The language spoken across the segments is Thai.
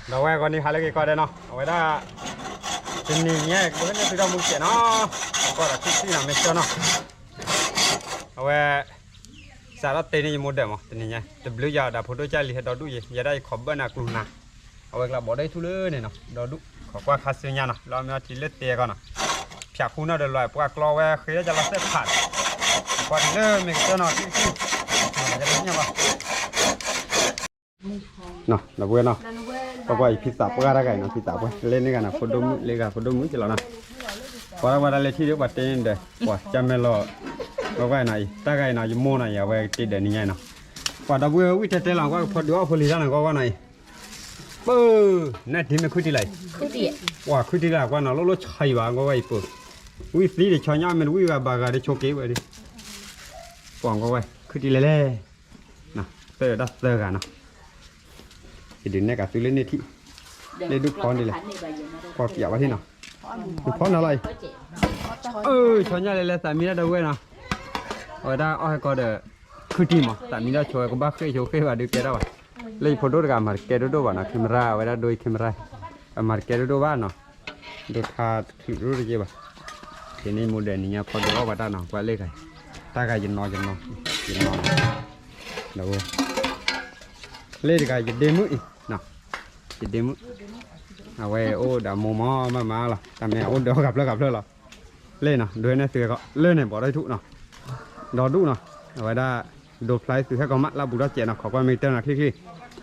เราไว้ก่อนนี้หาเล็กก่อนได้เนาะเอาไว้ได้เป็นนี่เงี้ยเพื่อนจะต้องมุงเสียเนาะก็ได้คิดที่หนังไม่เชื่อเนาะเอาไว้สารเตนี่มุดเดมเตนี่เงี้ยแต่บลูยาดาพอดูใจลีให้ดอดูยี่ยาได้ขอบเบอร์นักลูน่ะเอาไว้กลับบ่ได้ทุเรศเนี่ยเนาะดอดูขอว่าคาสิญาเนาะเราไม่เอาทีเล็ดเตะก่อนเนาะเพียคุณน่าเดือดร้อนพวกกลัวไว้เคยจะรับเส้นขาดก่อนเริ่มมีเจ้าเนาะที่จะเป็นยังไงเนาะเราเว้ยเนาะเพราะว่าพิซซ่าพวกอะไรกันเนาะพิซซ่าพวกเล่นนี่กันนะพอดมเล่นกันพอดมมือจะแล้วนะพอเราวันอะไรที่เดียวบัดเต็นเด้อว่าจำไม่รอเราไว้ไหนตาไก่ไหนยุ่งโม่ไหนอย่าไว้ติดเด่นนี่ไงเนาะพอเราเว้ยวิธีเตะหลังก็พอดูว่าพอลีด้านหลังก็ว่าไหนปื้อนั่นที่ไม่คุยที่ไรคุยที่ว่าคุยที่ไรว่าเนาะเราใช้ว่าก็ไว้ปื้อวิธีเดี๋ยวชอยย่ามันวิว่าบากาเดี๋ยวโชว์เก๋ไว้ดิฟังก็ไว้คุยที่ไรเล่นะเตะดัสเตอร์กันเนาะเดี๋ยวนี้ก็ซื้อเล่นนี่ที่เล่นดูพรดีเลยพอเกี่ยวว่าที่เนาะดูพรอะไรชอยย่าเลยแต่มีได้ด้วยนะเอาได้เอาให้ก็เด้อคือที่มั้งแต่มีได้ช่วยก็บ้าเคยโชว์เคยว่าดูแกได้ป่ะเลยพอดูกันมาแกดูว่านะคิมราไว้ได้โดยคิมรามาแกดูว่าเนาะดูท่าคลิปรู้ได้ยังป่ะทีนี้โมเดลนี้พอดูว่าได้เนาะว่าเล็กไงตาไก่ยินนอนเดี๋ยวเล่นกันจะเดมุอีเนาะจะเดมุเอาไว้โอ้ดาวโมมอมาล่ะแต่แม่โอ้เดี๋ยวกลับแล้วหรอเล่นเนาะด้วยนะเสือก็เล่นเนี่ยบอกได้ทุกเนาะดอดูเนาะเอาไว้ได้โดดไฟสือให้ก็มัดลาบุระเจนะขอความมีเตือนนะคลิก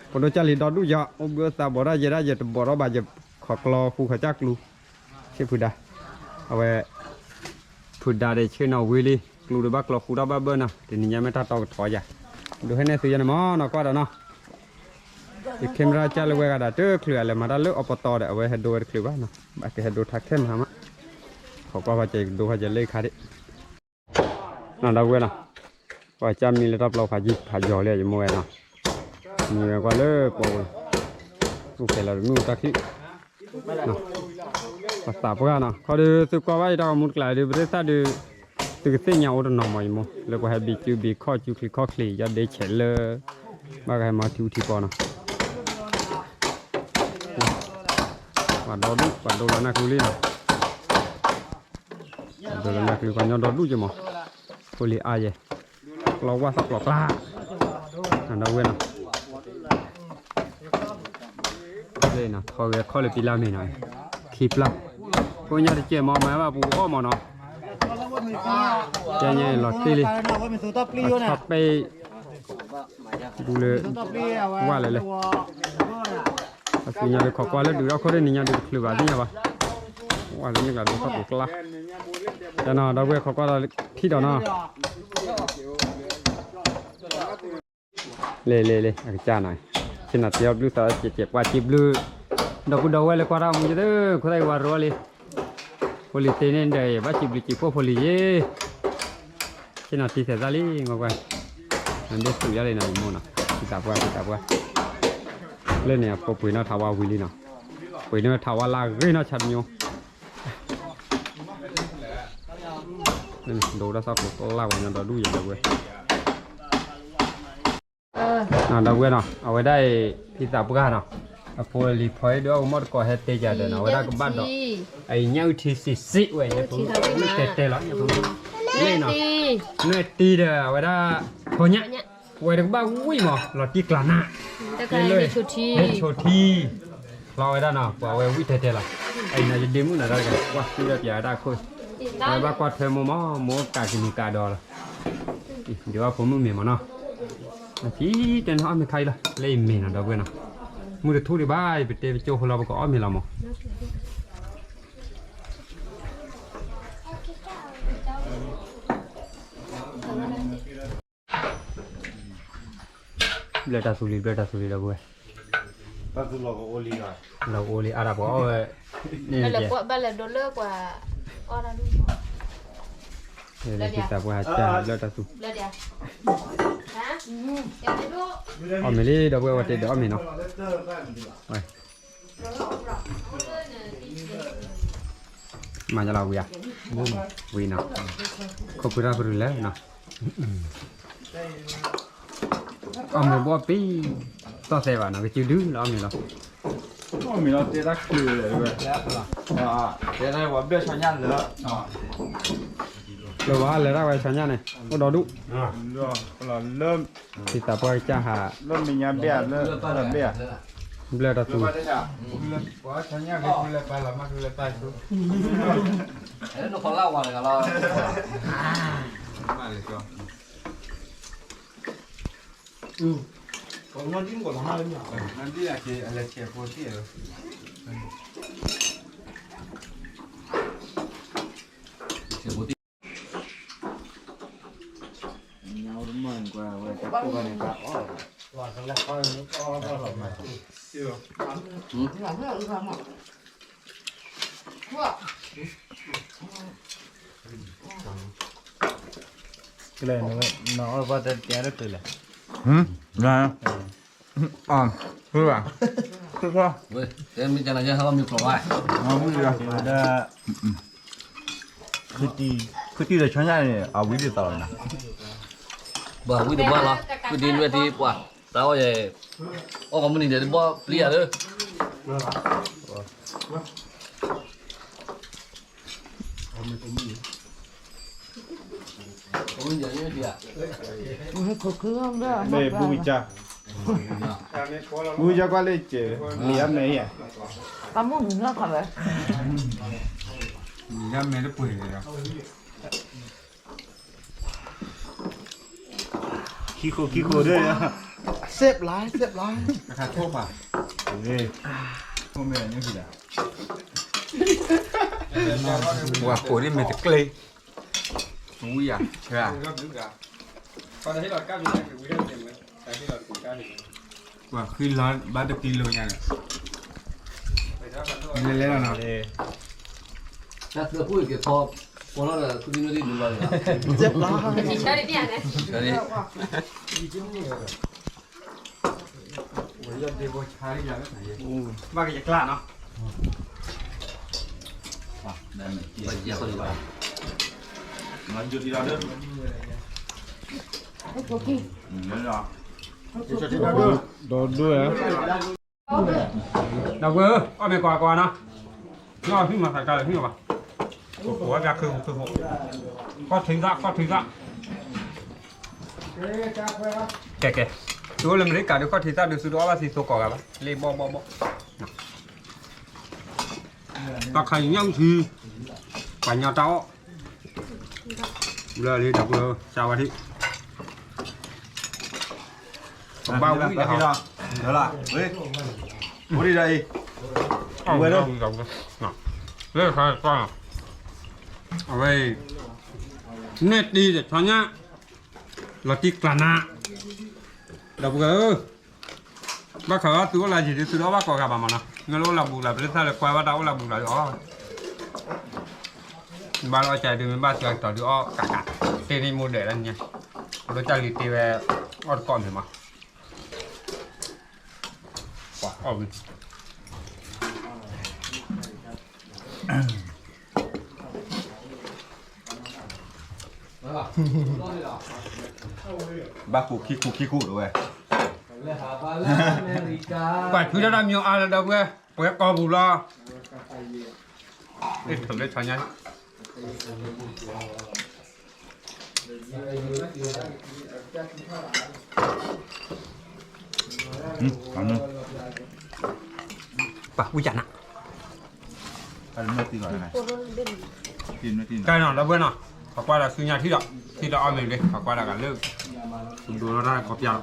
พอโดนจารีดอดูยาโอ้เบื่อตาบอกได้จะบอกเราบาดจะขอกลอคู่ขจักลูเชื่อพูดได้เอาไว้พูดได้ได้เชื่อเนาวิลี่กลูดบักลอคู่ดับเบิ้ลนะทีนี้ยังไม่ตัดต่อถอยจ้ะดูให้ในสือยันมอเนาะก็ได้เนาะอีกเข้มราชาเลยก็ได้เจอเคลือเลยมาได้เลือกอปตอเดี๋ยวเอาไว้ให้ดูเคลือว่าเนาะบัดให้ดูทักเข้มหามะเขาก็ว่าจะดูเขาจะเล่ขาดินั่นเราเว้ยนะว่าจำมีระดับเราขาจิขาจ่อเลยอยู่มวยนะมีก็เลิกโอ้ยลูกเขยเราดูตะกี้นะภาษาพวกนั้นนะเขาดูสุกว่าเราหมดกลายดูบริษัทดูตึกเสียงเอาหน่อไม้มั้งแล้วก็ให้บีข้อจูคลิข้อคลีจะได้เฉลเลยมาให้มาทิวที่ปอนะว่าดอดูแล้วนักลุยนะดูแล้วนักลุยกันย้อนดอดูจะมั้งคุยอะไรเราว่าสักหลอกล่าอันนั้นเว้ยนะเลยนะเขาเลยปีละไม่หน่อยคลิปละพวกนี้จะเจอมอไหมว่าปูอ้อมอเนาะเจเนี่ยหลอดตีเลยชอบไปดูเลยว่าอะไรเลยสิ่งนี้เลยขอกว่าแล้วดูเราเขาได้เนี่ยดูคลิปอะไรเนี่ยปะว่าอะไรเนี่ยก็ดูเขาถูกละแต่เนาะเราเว้ยเขาก็ที่เดียวเนาะเล่อาจารย์หน่อยขนาดเทียบลูกสาวเจ็บว่าจีบลูดอกไว้เลยกว่าเรามึงจะได้คนไทยว่ารัวเลยพลิเตนเดย์ว่าจีบจีบพวกพลิเย่ขนาดที่เสียใจเลยงงไปนั่นเด็กสุดยอดเลยนะมูนะติดตามว่าเล่นเนี่ยพอปุ๋ยน่าทว่าวิลีนะปุ๋ยน่าทว่าลากเลยน่าชัดอยู่นี่ดูแล้วสักคนลากวันนั้นเราดูอย่างเดียวเว้ยเราเว้ยเนาะเอาไว้ได้พิซซ่าปุ๊กเนาะพอรีพอยด้วยมอดก็เฮตเตจเดนาเอาไว้ได้ก็บ้านเนาะไอ้เงี้ยที่สิเว้ยเนี่ยผมไม่เตะแล้วเนี่ยผมเล่นเนาะเนื้อตีเด้อเอาไว้ได้พอเนี่ยไว้ได้ก็บ้าวิ่งมั้งหลอดตีกลาน่ะเลยโชทีเราไว้ได้เนาะเอาไว้วิ่งเตะละไอ้น่าจะเดมุน่ะได้กันว่าที่เราจะได้คุยไอ้บ้ากอดเธอโมกากินิกาดอลเดี๋ยวผมมึงเมียมันเนาะที่เดินห้องไม่ใครละเล่นเมียนะเดี๋ยวเว้ยนะมือทูดิบ้าไปเตะไปโจ้เราก็อ้อมมีเรามั้งเบลต้าสุรีเดี๋ยวเว้ยเราโอลีอาราบก็เนี่ยเจ้าบ้านเราโดนเลิกกว่าอ้อนะลูกเลยที่ตาบัวจ้าเลือดตาสุเดี๋ยวฮะเดี๋ยวดูอ้อมเลยเดี๋ยวเว้ยว่าเดี๋ยวอ้อมมีเนาะไปมาจะเราเวียวีเนาะขอบคุณเราไปเลยเนาะอ้อมเลยบ่ปีต่อเสียว่าเนาะก็จิ้วดื้อแล้วอ้อมนี่เนาะ我没了，这咋吃的对不对？啊，现在我别想念了啊， rồi vào lấy ra về sáng nha này có đó đủ 了，了 thì ta phải cha hà 了，明年别了别。 bê ra tù quá sáng nha, cái là ba là mắt là tay xuống. Đấy, nó còn lâu rồi là Mà để cho. Còn ngon chín của nó hai nhỉ? Nó đi là chè phố thì rồi. Nhau đúng mừng qua về các cô này cả. Và cái là coi nó có là mà. Cái này nó vào đây chè được rồi. Dạ. Thưa bạn. Thưa sao? Ui, thế mình chẳng là như không mình khổ ai. Ngon quá rồi. Đã cứ đi là chán này à quý đi tao này. Bờ quý được bao lo. Quý đi nuôi thì quả. Tao vậy. Ô còn mình để bao lia nữa. Ôi giờ như vậy. Đây bùi cha. Bùi cha qua lấy chè. Liam này à. 밥 먹는 거 가봐. Liam này nó bùi rồi. Khí khô đây à. Xếp lái. Khá thô à. Đây. Hôm nay như gì à? Wow, cổ đi mệt clay. Ui à, thế à? còn thấy là các vị này quý đơn tiền cái là của ca thì Wow, khi lớn 30 kg nha. Lên là nào? Chắc là quý cái kho. Còn nó là quý đi nuôi đi đúng rồi. Xếp lái. Chị chơi đi biển đấy. Cái đi. ba cái giặc lạ nó Bây giờ có đi vào. Nó chưa đi đâu được. Nhớ rồi. Đồ đuôi á. đâu cơ ở bên qua nó nó khi mà phải cài khi mà của ra khử hộ có thính ra kệ tôi làm đấy cả được có thính ra được số đó là thì số cỏ cả lên bo ta khai nhau thì phải nhau cháu giờ đi đọc rồi chào bà thị còn bao quý Khi đó. Đó là. Bố đi đây. Quên đâu. Đây phải qua. Ở đây nét đi để cho nhá. Là tiếc là nạ. Đọc gỡ. Bác khởi từ là gì từ đó bác có gặp mà nào. Nghe lô là bù là bên sao là qua bắt đầu là bù là đó. Ba lo chạy từ ba chạy tỏ đó cả. Tên đi mua để lên nha. Nó chạy đi tìm về con thì mà. Wow. Ba cụ khí cụ rồi. Quả thứ đó làm nhiều ai là đâu nghe. Có co bù lo. Để thử lên cho nhanh. Cảm ơn. Bà quý chẳng ạ. Ăn nước tí gọi này. Tin. Cái nào đã quên nào. Hoặc qua là sư nhà thi đọ oi mình đi. Hoặc qua là cả lương. Chúng tôi nó ra có piano.